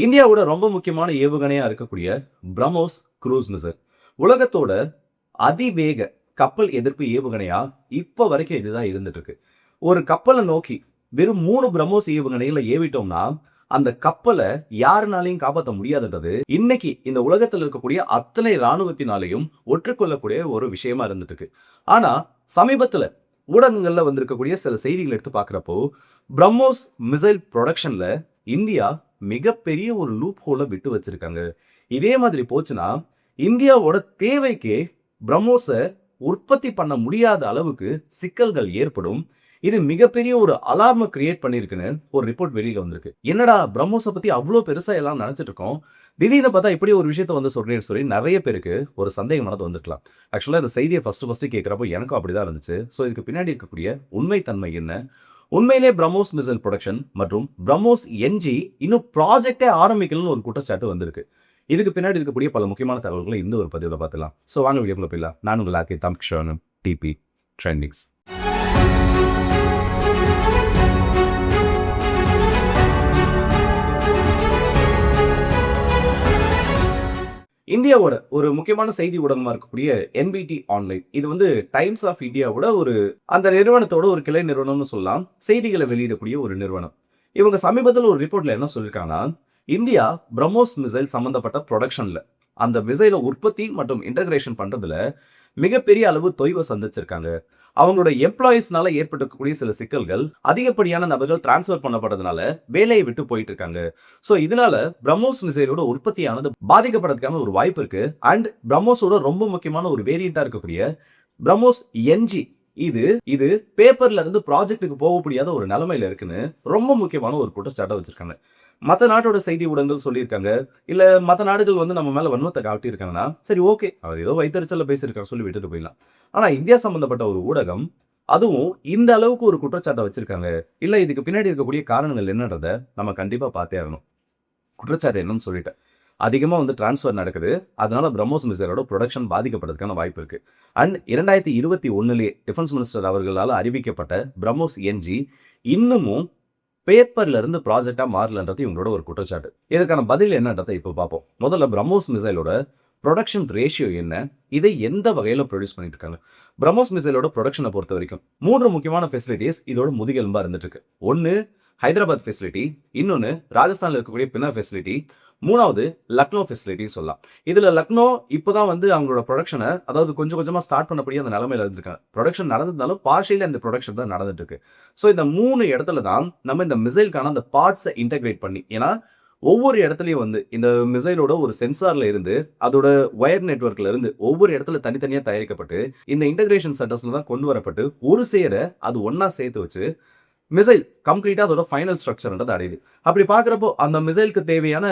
இந்தியாவோட ரொம்ப முக்கியமான ஏவுகணையா இருக்கக்கூடிய பிரம்மோஸ் குரூஸ் மிசைல் உலகத்தோட அதிவேக கப்பல் எதிர்ப்பு ஏவுகணையா இப்ப வரைக்கும் இதுதான் இருந்துட்டு இருக்கு. ஒரு கப்பலை நோக்கி வெறும் 3 பிரம்மோஸ் ஏவுகணைகளை ஏவிட்டோம்னா அந்த கப்பலை யாருனாலையும் காப்பாற்ற முடியாதுன்றது இன்னைக்கு இந்த உலகத்தில் இருக்கக்கூடிய அத்தனை ராணுவத்தினாலையும் ஒற்றுக்கொள்ளக்கூடிய ஒரு விஷயமா இருந்துட்டு இருக்கு. ஆனா சமீபத்துல ஊடகங்கள்ல வந்திருக்கக்கூடிய சில செய்திகள் எடுத்து பார்க்கிறப்போ பிரம்மோஸ் மிசைல் ப்ரொடக்ஷன்ல இந்தியா மிகப்பெரிய ஒரு லூப் ஹோலை விட்டு வச்சிருக்காங்க. இதே மாதிரி போச்சுன்னா இந்தியாவோட தேவைக்கே பிரம்மோஸை உற்பத்தி பண்ண முடியாத அளவுக்கு சிக்கல்கள் ஏற்படும். இது மிகப்பெரிய ஒரு அலார்மை கிரியேட் பண்ணிருக்குன்னு ஒரு ரிப்போர்ட் வெளியில வந்திருக்கு. என்னடா பிரம்மோஸை பத்தி அவ்வளோ பெருசா எல்லாம் நினைச்சிட்டு இருக்கோம், திடீர்னு பார்த்தா இப்படி ஒரு விஷயத்த வந்து சொல்றேன்னு சொல்லி நிறைய பேருக்கு ஒரு சந்தேகம் மனது வந்துருக்கலாம். ஆக்சுவலா இந்த செய்தியை ஃபர்ஸ்ட் கேட்கிறப்போ எனக்கும் அப்படிதான் இருந்துச்சு. ஸோ இதுக்கு பின்னாடி இருக்கக்கூடிய உண்மைத்தன்மை என்ன, உண்மையிலே பிரம்மோஸ் மிசைல் ப்ரொடக்ஷன் மற்றும் பிரம்மோஸ் என்ஜி இன்னும் ப்ராஜெக்டே ஆரம்பிக்கணும்னு ஒரு குற்றச்சாட்டு வந்திருக்கு. இதுக்கு பின்னாடி இருக்கக்கூடிய பல முக்கியமான தகவல்களை இந்த ஒரு பதிவில் பார்த்துலாம். ஸோ வாங்க வீடியோக்குள்ள போயிடலாம். நான் உங்கள் ஆக்கி தம்க்ஷன் டிபி ட்ரெண்டிங்ஸ். இந்தியாவோட ஒரு முக்கியமான செய்தி ஊடகமா இருக்கக்கூடிய என்பிடி ஆன்லைன், இது வந்து டைம்ஸ் ஆஃப் இந்தியாவோட ஒரு அந்த நிறுவனத்தோட ஒரு கிளை நிறுவனம்னு சொல்லலாம். செய்திகளை வெளியிடக்கூடிய ஒரு நிறுவனம். இவங்க சமீபத்தில் ஒரு ரிப்போர்ட்ல என்ன சொல்லியிருக்காங்கன்னா, இந்தியா பிரம்மோஸ் மிசைல் சம்பந்தப்பட்ட ப்ரொடக்ஷன்ல அந்த மிசைலை உற்பத்தி மற்றும் இன்டகிரேஷன் பண்றதுல மிகப்பெரிய அளவு தொய்வை சந்திச்சிருக்காங்க. அவங்களோட எம்ப்ளாயிஸ்னால ஏற்பட்டிருக்கக்கூடிய சில சிக்கல்கள், அதிகப்படியான நபர்கள் டிரான்ஸ்ஃபர் பண்ணப்படுறதுனால வேலையை விட்டு போயிட்டு இருக்காங்க. ஸோ இதனால பிரம்மோஸ் மிசைலோட உற்பத்தியானது பாதிக்கப்படுறதுக்கான ஒரு வாய்ப்பு இருக்கு. அண்ட் பிரம்மோஸோட ரொம்ப முக்கியமான ஒரு வேரியண்டா இருக்கக்கூடிய பிரம்மோஸ் என்ஜி இது இது பேப்பர்ல இருந்து ப்ராஜெக்ட்டுக்கு போக முடியாத ஒரு நிலைமையில இருக்குன்னு ரொம்ப முக்கியமான ஒரு குற்றச்சாட்டை வச்சிருக்காங்க. மற்ற நாட்டோட செய்தி ஊடகங்கள் சொல்லியிருக்காங்க, இல்ல மற்ற நாடுகள் வந்து நம்ம மேல வன்மத்தை காட்டியிருக்காங்கன்னா சரி ஓகே, அவர் ஏதோ வைத்தறிச்சல பேசியிருக்காரு சொல்லி விட்டுட்டு போயிடலாம். ஆனா இந்தியா சம்பந்தப்பட்ட ஒரு ஊடகம் அதுவும் இந்த அளவுக்கு ஒரு குற்றச்சாட்டை வச்சிருக்காங்க, இல்ல இதுக்கு பின்னாடி இருக்கக்கூடிய காரணங்கள் என்னன்றத நம்ம கண்டிப்பா பார்த்தே ஆகணும். குற்றச்சாட்டு என்னன்னு சொல்லிட்டேன். அதிகமாக வந்து டிரான்ஸ்ஃபர் நடக்குது, அதனால பிரம்மோஸ் மிசைலோட ப்ரொடக்ஷன் பாதிக்கப்படுறதுக்கான வாய்ப்பு இருக்கு. அண்ட் 2021 டிஃபென்ஸ் மினிஸ்டர் அவர்களால் அறிவிக்கப்பட்ட பிரம்மோஸ் என்ஜி இன்னமும் பேப்பர்ல இருந்து ப்ராஜெக்டா மாறலன்றது இவங்களோட ஒரு குற்றச்சாட்டு. இதற்கான பதில் என்னன்றதை இப்போ பார்ப்போம். முதல்ல பிரம்மோஸ் மிசைலோட ப்ரொடக்ஷன் ரேஷியோ என்ன, இதை எந்த வகையில் ப்ரொடியூஸ் பண்ணிட்டு இருக்காங்க. பிரம்மோஸ் மிசைலோட ப்ரொடக்ஷனை பொறுத்த வரைக்கும் 3 முக்கியமான ஃபெசிலிட்டிஸ் இதோட முதுகெலும்பா இருந்துட்டு இருக்கு. ஒன்று ஹைதராபாத் ஃபெசிலிட்டி, இன்னொன்று ராஜஸ்தானில் இருக்கக்கூடிய பின்னா ஃபெசிலிட்டி, மூணாவது லக்னோ ஃபெசிலிட்டி சொல்லலாம். இதில் லக்னோ இப்போதான் வந்து அவங்களோட ப்ரொடக்ஷனை அதாவது கொஞ்சம் கொஞ்சமாக ஸ்டார்ட் பண்ணக்கூடிய அந்த நிலைமையில இருந்திருக்காங்க. ப்ரொடக்ஷன் நடந்ததுனாலும் பார்ஷியலி அந்த ப்ரொடக்ஷன் தான் நடந்துட்டு இருக்கு. ஸோ இந்த 3 இடத்துல தான் நம்ம இந்த மிசைலுக்கான அந்த பார்ட்ஸை இன்டெகிரேட் பண்ணி, ஏன்னா ஒவ்வொரு இடத்துலையும் வந்து இந்த மிசைலோட ஒரு சென்சார்ல இருந்து அதோட ஒயர் நெட்வொர்க்ல இருந்து ஒவ்வொரு இடத்துல தனித்தனியாக தயாரிக்கப்பட்டு இந்த இன்டெகிரேஷன் சென்டர்ஸ்ல தான் கொண்டு வரப்பட்டு ஒரு சேர அது ஒன்னா சேர்த்து வச்சு மிசைல் கம்ப்ளீட்டா அதோட ஃபைனல் ஸ்ட்ரக்சர்ன்றது அடையுது. அப்படி பார்க்குறப்போ அந்த மிசைலுக்கு தேவையான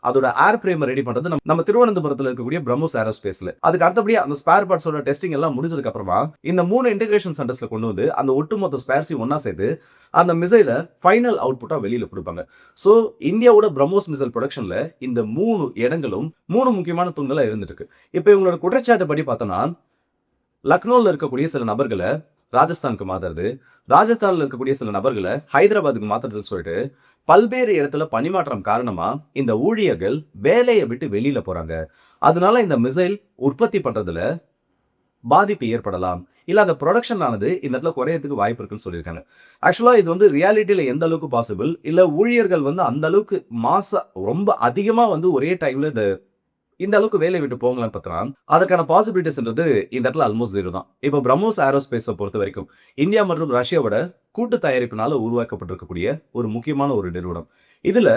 அதோட ஏர் ஃப்ரேமை ரெடி பண்றது நம்ம திருவனந்தபுரத்தில் இருக்கக்கூடிய பிரம்மோஸ் ஏரோஸ்பேஸ்ல. அதுக்கு அடுத்தபடியா அந்த ஸ்பேர் பார்ட்ஸோட டெஸ்டிங் எல்லாம் முடிஞ்சதுக்கு அப்புறமா இந்த 3 இன்டெகிரேஷன் சென்டர்ஸ்ல கொண்டு வந்து அந்த ஒட்டுமொத்த ஸ்பேர்ஸையும் ஒன்னா சேர்த்து அந்த மிசைலை ஃபைனல் அவுட்புட்டா வெளியில கொடுப்பாங்க. ஸோ இந்தியாவோட பிரம்மோஸ் மிசைல் ப்ரொடக்ஷன்ல இந்த 3 இடங்களும் 3 முக்கியமான தூண்களா இருந்துட்டு இருக்கு. இப்போ இவங்களோட குற்றச்சாட்டு படி பார்த்தோம்னா, லக்னோவில் இருக்கக்கூடிய சில நபர்களை ராஜஸ்தானுக்கு மாத்துறது, ராஜஸ்தானில் இருக்கக்கூடிய சில நபர்களை ஹைதராபாத்துக்கு மாத்துறதுன்னு சொல்லிட்டு பல்வேறு இடத்துல பணிமாற்றம் காரணமா இந்த ஊழியர்கள் வேலையை விட்டு வெளியில போறாங்க. அதனால இந்த மிசைல் உற்பத்தி பண்றதுல பாதிப்பு ஏற்படலாம், இல்ல அந்த ப்ரொடக்ஷன் ஆனது இந்த இடத்துல குறையறதுக்கு வாய்ப்பு இருக்குன்னு சொல்லியிருக்காங்க. ஆக்சுவலா இது வந்து ரியாலிட்டியில எந்த அளவுக்கு பாசிபிள், இல்ல ஊழியர்கள் வந்து அந்த அளவுக்கு ரொம்ப அதிகமா வந்து ஒரே டைம்ல இந்த அளவுக்கு வேலையை விட்டு போங்களான்னு பார்த்தா அதுக்கான பாசிபிலிட்டிஸ்ன்றது இந்த இடத்துல ஆல்மோஸ்ட் 0 தான். இப்போ பிரம்மோஸ் ஏரோஸ்பேஸை பொறுத்த வரைக்கும் இந்தியா மற்றும் ரஷ்யாவோட கூட்டு தயாரிப்பினால உருவாக்கப்பட்டிருக்கக்கூடிய ஒரு முக்கியமான ஒரு நிறுவனம். இதுல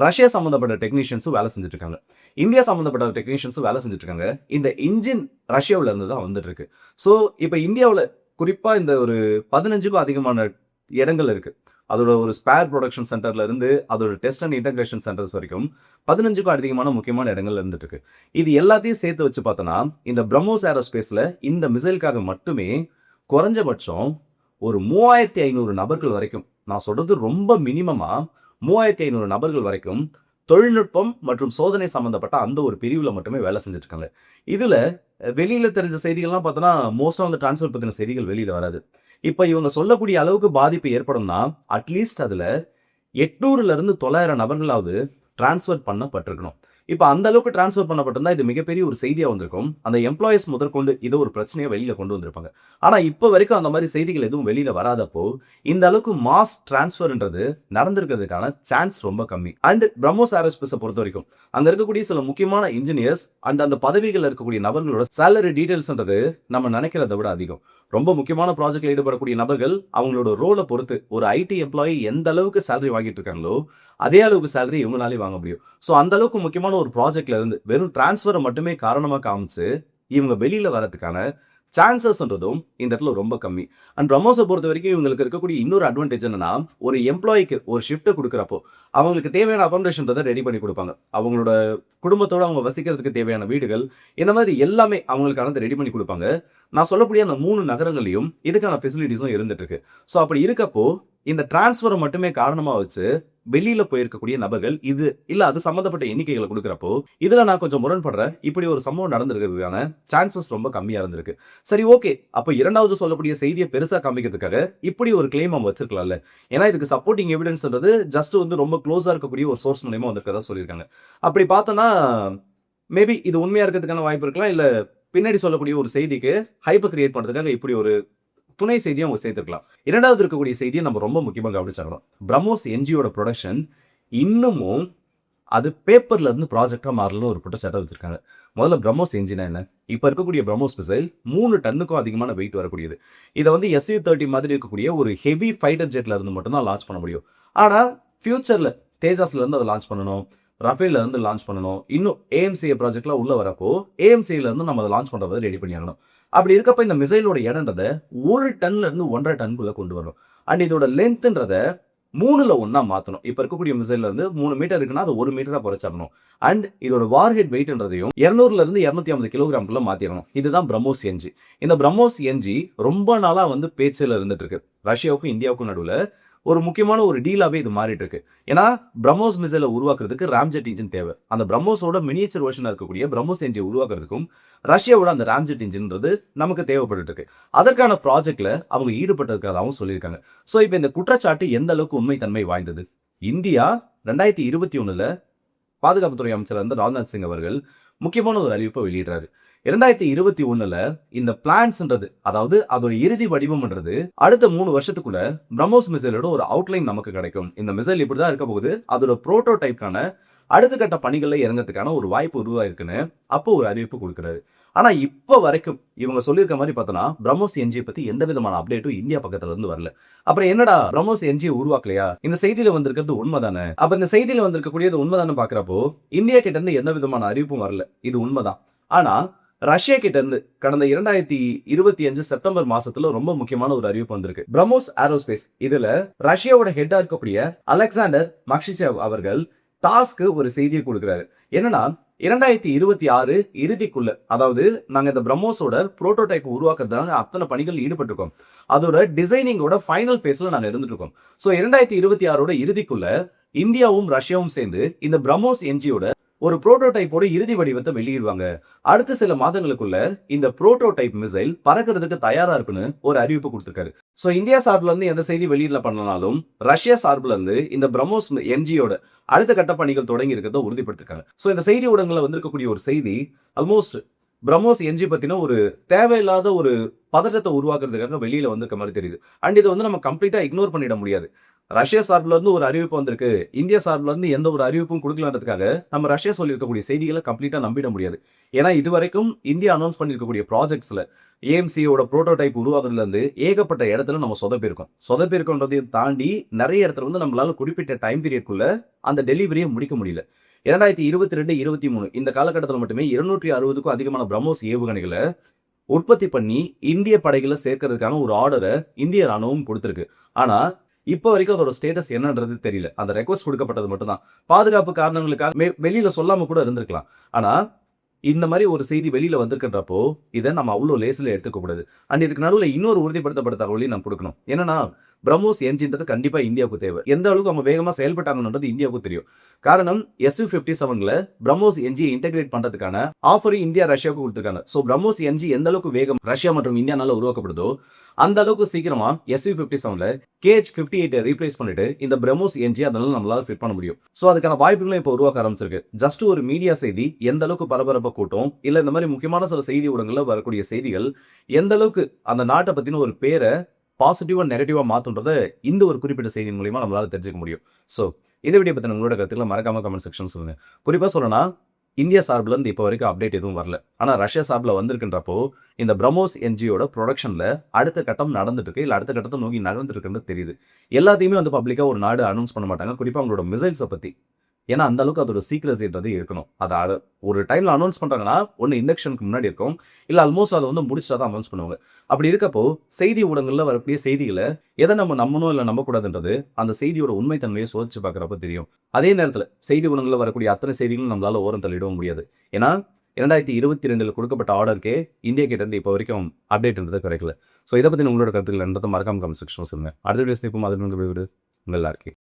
ரஷ்யா சம்பந்தப்பட்ட டெக்னீஷியன்ஸும் வேலை செஞ்சுட்டு இருக்காங்க, இந்தியா சம்பந்தப்பட்ட டெக்னீஷியன்ஸும் வேலை செஞ்சுட்டு இருக்காங்க. இந்த இன்ஜின் ரஷ்யாவில இருந்து தான் வந்துட்டு இருக்கு. ஸோ இப்போ இந்தியாவில் குறிப்பா இந்த ஒரு 15க்கும் அதிகமான இடங்கள் இருக்கு. அதோட ஒரு ஸ்பேர் ப்ரொடக்ஷன் சென்டர்ல இருந்து அதோட டெஸ்ட் அண்ட் இன்டகிரேஷன் சென்டர்ஸ் வரைக்கும் 15க்கும் அதிகமான முக்கியமான இடங்கள் இருந்துட்டு இருக்கு. இது எல்லாத்தையும் சேர்த்து வச்சு பார்த்தோன்னா இந்த பிரம்மோஸ் ஏரோஸ்பேஸ்ல இந்த மிசைலுக்காக மட்டுமே குறைஞ்சபட்சம் ஒரு 3500 நபர்கள் வரைக்கும், நான் சொல்றது ரொம்ப மினிமமா 3500 நபர்கள் வரைக்கும் தொழில்நுட்பம் மற்றும் சோதனை சம்பந்தப்பட்ட அந்த ஒரு பிரிவில் மட்டுமே வேலை செஞ்சுட்டு இருக்காங்க. இதுல வெளியில தெரிஞ்ச செய்திகள்லாம் பார்த்தோன்னா மோஸ்டா வந்து டிரான்ஸ்ஃபர் பத்தின செய்திகள் வெளியில வராது. இப்ப இவங்க சொல்லக்கூடிய அளவுக்கு பாதிப்பு ஏற்படும்னா அட்லீஸ்ட் அதுல 800ல இருந்து 900 நபர்களாவது டிரான்ஸ்ஃபர் பண்ணப்பட்டிருக்கணும். இப்ப அந்த அளவுக்கு டிரான்ஸ்ஃபர் பண்ணப்பட்டிருந்தா இது மிகப்பெரிய ஒரு செய்தியா வந்திருக்கும். அந்த எம்ப்ளாயீஸ் முதற்கொண்டு இத ஒரு பிரச்சனையா வெளியில கொண்டு வந்திருப்பாங்க. ஆனா இப்ப வரைக்கும் அந்த மாரி செய்திகள் எதுவும் வெளியில வராதப்போ, இந்த அளவுக்கு மாஸ் டிரான்ஸ்ஃபர்ன்றது நடந்திருக்கிறதுக்கான சான்ஸ் ரொம்ப கம்மி. அண்ட் பிரம்மோஸ் ஏரோஸ்பேஸ பொறுத்தவரைக்கும், அங்க இருக்கக்கூடிய சில முக்கியமான இன்ஜினியர்ஸ் அண்ட் அந்த பதவிகள்ல இருக்கக்கூடிய நபர்களோட சேலரி டீடைல்ஸ்ன்றது நம்ம நினைக்கிறத விட அதிகம். ரொம்ப முக்கியமான ப்ராஜெக்ட்ல ஈடுபடக்கூடிய நபர்கள் அவங்களோட ரோல பொறுத்து ஒரு ஐடி எம்ப்ளாயி எந்த அளவுக்கு சேலரி வாங்கிட்டு இருக்காங்களோ, அதே அளவுக்கு சேலரி இவங்களாலயும் வாங்க முடியும். ஸோ அந்த அளவுக்கு முக்கியமான ஒரு ப்ராஜெக்ட்ல இருந்து வெறும் டிரான்ஸ்ஃபர மட்டுமே காரணமா காமிச்சு, இவங்க வெளியில வரதுக்கான சான்சஸ்ன்றதும் இந்த இடத்துல ரொம்ப கம்மி. அண்ட் பிரம்மோஸ பொறுத்தவரைக்கும் இவங்களுக்கு இருக்கக்கூடிய இன்னொரு அட்வான்டேஜ் என்னன்னா, ஒரு எம்ப்ளாயிக்கு ஒரு ஷிஃப்ட்ட குடுக்குறப்போ, அவங்களுக்கு தேவையான அக்காமடேஷன்றத ரெடி பண்ணி குடுப்பாங்க. அவங்களோட குடும்பத்தோட அவங்க வசிக்கிறதுக்கு தேவையான வீடுகள், இந்த மாதிரி எல்லாமே அவங்களுக்கானத ரெடி பண்ணி குடுப்பாங்க. நான் சொல்லக்கூடிய அந்த 3 நகரங்கள்லயும் இதுக்கான ஃபெசிலிட்டீஸும் இருந்துட்டு இருக்கு. ஸோ அப்படி இருக்கப்போ, இந்த டிரான்ஸ்ஃபர மட்டுமே காரணமா வச்சு வெளியில போயிருக்கக்கூடிய நபர்கள் இது இல்ல அது சம்பந்தப்பட்ட எண்ணிக்கைகள குடுக்குறப்போ, இதுல நான் கொஞ்சம் முரண்படுறேன். இப்படி ஒரு சம்பவம் நடந்திருக்கிறதுக்கான சான்சஸ் ரொம்ப கம்மியா இருந்திருக்கு. சரி ஓகே. அப்ப 2வது சொல்லக்கூடிய செய்திய பெருசா காமிக்கிறதுக்காக இப்படி ஒரு கிளைம் அவங்க வச்சிருக்கலாம்ல. ஏன்னா இதுக்கு சப்போர்ட்டிங் எவிடன்ஸ்ன்றது ஜஸ்ட் வந்து ரொம்ப க்ளோஸா இருக்கக்கூடிய ஒரு சோர்ஸ் மூலியமா வந்திருக்கிறதா சொல்லியிருக்காங்க. அப்படி பார்த்தோம்னா, மேபி இது உண்மையா இருக்கிறதுக்கான வாய்ப்பு இருக்கலாம். இல்ல பின்னாடி சொல்லக்கூடிய ஒரு செய்திக்கு ஹைப்ப கிரியேட் பண்றதுக்காக இப்படி ஒரு துணை செய்திய அவங்க சேர்த்திருக்கலாம். 2வது இருக்கக்கூடிய செய்திய நம்ம ரொம்ப முக்கியமா கவனிச்சாகணும். பிரம்மோஸ் என்ஜியோட புரொடக்ஷன் இன்னமும் அது பேப்பர்ல இருந்து ப்ராஜெக்ட்டா மாறலன்னு ஒரு குற்றச்சாட்ட வச்சிருக்காங்க. முதல்ல பிரம்மோஸ் என்ஜின்னா என்ன? இப்ப இருக்கக்கூடிய பிரம்மோஸ் மிசைல் 3 டன்னுக்கும் அதிகமான வெயிட் வரக்கூடியது. இத வந்து SU-30 மாதிரி இருக்கக்கூடிய ஒரு ஹெவி ஃபைட்டர் ஜெட்ல இருந்து மட்டும் தான் லான்ச் பண்ண முடியும். ஆனா ஃபியூச்சர்ல தேஜாஸ்ல இருந்து அத லான்ச் பண்ணணும். ரஃபேல்ல இருந்து லான்ச் பண்ணணும். இன்னும் AMCA ப்ராஜெக்ட்லாம் உள்ள வரப்போ, AMCல இருந்து நம்ம அத லான்ச் பண்றத ரெடி பண்ணியாகணும். அப்படி இருக்கப்ப இந்த மிசைலோட எடைன்றத 1 டன்ல இருந்து 1 1/2 டன்குள்ள கொண்டு வரணும். அண்ட் இதோட லென்த்ன்றத 3ல 1 மாத்தணும். இப்ப இருக்கக்கூடிய மிசைல்ல இருந்து 3 மீட்டர் இருக்குன்னா, அத 1 மீட்டரா குறைச்சிடணும். அண்ட் இதோட வார்ஹெட் வெயிட்ன்றதையும் 200ல இருந்து 250 கிலோகிராம்குள்ள மாத்திரணும். இதுதான் பிரம்மோஸ் என்ஜி. இந்த பிரம்மோஸ் என்ஜி ரொம்ப நாளா வந்து பேச்சுல இருந்துட்டு இருக்கு. ரஷ்யாவுக்கும் இந்தியாவுக்கும் நடுவுல ஒரு முக்கியமான ஒரு டீலாவே இது மாறிட்டு இருக்கு. ஏன்னா பிரம்மோஸ் மிசைல உருவாக்குறதுக்கு ராம்ஜெட் இன்ஜின் தேவை. அந்த பிரம்மோஸோட மினியேச்சர் வெர்ஷனா இருக்கக்கூடிய பிரம்மோஸ் என்ஜின் உருவாக்குறதுக்கும் ரஷ்யாவோட அந்த ராம்ஜெட் இன்ஜின்றது நமக்கு தேவைப்பட்டுட்டு இருக்கு. அதற்கான ப்ராஜெக்ட்ல அவங்க ஈடுபட்டிருக்கிறதாவும் சொல்லியிருக்காங்க. ஸோ இப்போ இந்த குற்றச்சாட்டு எந்த அளவுக்கு உண்மைத்தன்மை வாய்ந்தது? இந்தியா 2021ல பாதுகாப்புத்துறை அமைச்சர் வந்து ராஜ்நாத் சிங் அவர்கள் முக்கியமான ஒரு அறிவிப்பை வெளியிடுறாரு. 2021ல இந்த பிளான்ஸ்ன்றது, அதாவது அதோட இறுதி வடிவம்ன்றது அடுத்த 3 வருஷத்துக்குள்ள பிரம்மோஸ் மிசைலோட ஒரு அவுட்லைன் நமக்கு கிடைக்கும். இந்த மிசைல் இப்படிதான் இருக்க போகுது. அதோட புரோட்டோடைப்கான அடுத்த கட்ட பணிகள்ல இறங்கிறதுக்கான ஒரு வாய்ப்பு உருவாயிருக்குன்னு அப்போ ஒரு அறிவிப்பு கொடுக்கிறாரு. ஆனா இப்ப வரைக்கும் இவங்க சொல்லியிருக்க மாதிரி பார்த்தோன்னா, பிரம்மோஸ் என்ஜியை பத்தி எந்த விதமான அப்டேட்டும் இந்தியா பக்கத்துல இருந்து வரல. அப்புறம் என்னடா பிரம்மோஸ் என்ஜியை உருவாக்கலையா? இந்த செய்தியில வந்திருக்கிறது உண்மைதானே? அப்ப இந்த செய்தியில வந்திருக்கக்கூடியது உண்மைதானே பாக்குறப்போ, இந்தியா கிட்ட இருந்து எந்த விதமான அறிவிப்பும் வரல. இது உண்மைதான். ஆனா ரஷ்யா கிட்ட இருந்து கடந்த 2025 செப்டம்பர் மாசத்துல ரொம்ப முக்கியமான ஒரு அறிவிப்பு வந்திருக்கு. பிரம்மோஸ் ஏரோஸ்பேஸ் இதுல ரஷ்யாவோட ஹெட்டா இருக்கக்கூடிய அலெக்சாண்டர் மக்ஷிச்சேவ் அவர்கள் டாஸ்க்கு ஒரு செய்தியை கொடுக்கிறாரு. என்னன்னா 2026 இறுதிக்குள்ள, அதாவது நாங்க இந்த பிரம்மோஸோட புரோட்டோடைப் உருவாக்குறதுனால அத்தனை பணிகள் ஈடுபட்டிருக்கோம். அதோட டிசைனிங்கோட ஃபைனல் பேஸ்ல நாங்க இருந்துட்டு இருக்கோம். ஸோ 2026ஓட இறுதிக்குள்ள இந்தியாவும் ரஷ்யாவும் சேர்ந்து இந்த பிரம்மோஸ் என்ஜியோட ஒரு புரோட்டோடைப்போட இறுதி வடிவத்தை வெளியிடுவாங்க. அடுத்த சில மாதங்களுக்குள்ள இந்த புரோட்டோடைப் மிசைல் பறக்கிறதுக்கு தயாரா இருக்குன்னு ஒரு அறிவிப்பு கொடுத்திருக்காரு. சோ இந்தியா சார்பில் இருந்து எந்த செய்தி வெளியில பண்ணனாலும் ரஷ்யா சார்பில் இருந்து இந்த பிரம்மோஸ் என்ஜியோட அடுத்த கட்ட பணிகள் தொடங்கி இருக்கிறத உறுதிப்படுத்திருக்காங்க. சோ இந்த செய்தி ஊடகங்கள்ல வந்திருக்கக்கூடிய ஒரு செய்தி ஆல்மோஸ்ட் பிரம்மோஸ் என்ஜி பத்தின ஒரு தேவையில்லாத ஒரு பதட்டத்தை உருவாக்குறதுக்காக வெளியில வந்திருக்க மாதிரி தெரியுது. அண்ட் இதை வந்து நம்ம கம்ப்ளீட்டா இக்னோர் பண்ணிட முடியாது. ரஷ்யா சார்பில் இருந்து ஒரு அறிவிப்பு வந்திருக்கு, இந்தியா சார்பில் இருந்து எந்த ஒரு அறிவிப்பும் கொடுக்கலான்றதுக்காக நம்ம ரஷ்யா சொல்லியிருக்கக்கூடிய செய்திகளை கம்ப்ளீட்டா நம்பிட முடியாது. ஏன்னா இதுவரைக்கும் இந்தியா அனௌன்ஸ் பண்ணியிருக்கக்கூடிய ப்ராஜெக்ட்ஸ்ல ஏஎம்சியோட புரோட்டோடைப் உருவாக்குறதுல இருந்து ஏகப்பட்ட இடத்துல நம்ம சொதப்பிருக்கோன்றதையும் தாண்டி நிறைய இடத்துல வந்து நம்மளால குறிப்பிட்ட டைம் பீரியட்குள்ள அந்த டெலிவரியை முடிக்க முடியல. 2022, 23 இந்த காலகட்டத்தில் மட்டுமே 260க்கும் அதிகமான பிரம்மோஸ் ஏவுகணைகளை உற்பத்தி பண்ணி இந்திய படைகளை சேர்க்கறதுக்கான ஒரு ஆர்டரை இந்திய ராணுவம் கொடுத்திருக்கு. ஆனா இப்போ வரைக்கும் அதோட ஸ்டேட்டஸ் என்னன்றது தெரியல. அந்த ரெக்வஸ்ட் கொடுக்கப்பட்டது மட்டும்தான். பாதுகாப்பு காரணங்களுக்காக வெளியில சொல்லாம கூட இருந்திருக்கலாம். ஆனா இந்த மாதிரி ஒரு செய்தி வெளியில வந்திருக்கின்றப்போ இதை நம்ம அவ்வளோ லேசில் எடுத்துக்க கூடாது. அண்ட் இதுக்கு நடுவில் இன்னொரு உறுதிப்படுத்தப்பட்ட தகவலையும் நம்ம கொடுக்கணும். என்னன்னா பிரம்மோஸ் என்ஜின்றது கண்டிப்பா இந்தியாவுக்கு தேவை. எந்த அளவுக்கு அவங்க வேகமா செயல்பட்டாங்கன்றது இந்தியாவுக்கு தெரியும். காரணம் Su-57ல பிரம்மோஸ் என்ஜி இன்டகிரேட் பண்றதுக்கான ஆஃபரையும் இந்தியா ரஷ்யாவுக்கு கொடுத்திருக்காங்க. சோ பிரம்மோஸ் என்ஜி எந்த அளவுக்கு வேகம் ரஷ்யா மற்றும் இந்தியானால உருவாக்கப்படுதோ அந்த அளவுக்கு சீக்கிரமா Su-57ல KH-58 ரீப்ளேஸ் பண்ணிட்டு இந்த பிரம்மோஸ் என்ஜி அதனால நம்மளால ஃபிட் பண்ண முடியும். சோ அதுக்கான வாய்ப்புகளும் இப்போ உருவாக்க ஆரம்பிச்சிருக்கு. ஜஸ்ட் ஒரு மீடியா செய்தி எந்த அளவுக்கு பரபரப்பா கூட்டும் இல்ல இந்த மாதிரி முக்கியமான சில செய்தி ஊடகங்கள்ல வரக்கூடிய செய்திகள் எந்த அளவுக்கு அந்த நாட்டை பத்தின ஒரு பேரை பாசிட்டிவா நெகட்டிவா மாத்துன்றத இந்த ஒரு குறிப்பிட்ட செய்தியின் மூலியமா நம்மளால தெரிஞ்சுக்க முடியும். சோ இதை வீடியோ பத்தின உங்களோட கருத்துக்களை மறக்காம கமெண்ட் செக்ஷன் சொல்லுங்க. குறிப்பா சொல்லணும்னா இந்தியா சார்பில் இருந்து இப்போ வரைக்கும் அப்டேட் எதுவும் வரல. ஆனால் ரஷ்யா சார்பில் வந்திருக்கின்றப்போ இந்த பிரம்மோஸ் என்ஜியோட ப்ரொடக்ஷனில் அடுத்த கட்டம் நடந்துட்டு இருக்கு, இல்லை அடுத்த கட்டத்தை நோக்கி நடந்துட்டு இருக்குன்னு தெரியுது. எல்லாத்தையுமே வந்து பப்ளிக்காக ஒரு நாடு அனௌன்ஸ் பண்ண மாட்டாங்க, குறிப்பாக அவங்களோட மிசைல்ஸை பற்றி. ஏன்னா அந்த அளவுக்கு அதோட சீக்ரெசின்றது இருக்கணும். அதை ஒரு டைமில் அனௌன்ஸ் பண்ணுறாங்கன்னா ஒன்று இண்டக்ஷனுக்கு முன்னாடி இருக்கும், இல்லை ஆல்மோஸ்ட் அதை வந்து முடிச்சுட்டா தான் அனௌன்ஸ் பண்ணுவாங்க. அப்படி இருக்கப்போ செய்தி ஊடகங்களில் வரக்கூடிய செய்திகளை எதை நம்ம நம்பணும் இல்லை நம்பக்கூடாதுன்றது அந்த செய்தியோட உண்மைத்தன்மையை சோதிச்சு பார்க்குறப்ப தெரியும். அதே நேரத்தில் செய்தி ஊடகங்களில் வரக்கூடிய அத்தனை செய்திகளும் நம்மளால ஓரம் தள்ளிடவும் முடியாது. ஏன்னா 2022 கொடுக்கப்பட்ட ஆர்டருக்கே இந்தியா கிட்ட இருந்து இப்போ வரைக்கும் அப்டேட்ன்றது கிடைக்கல. ஸோ இதை பற்றி உங்களோட கருத்துக்கள் என்றதை மறக்காம கமெண்ட் செக்ஷன் சொல்லுங்க. அடுத்த வீடியோஸ் இப்போ மாதிரி உங்கள் எல்லாருக்கும்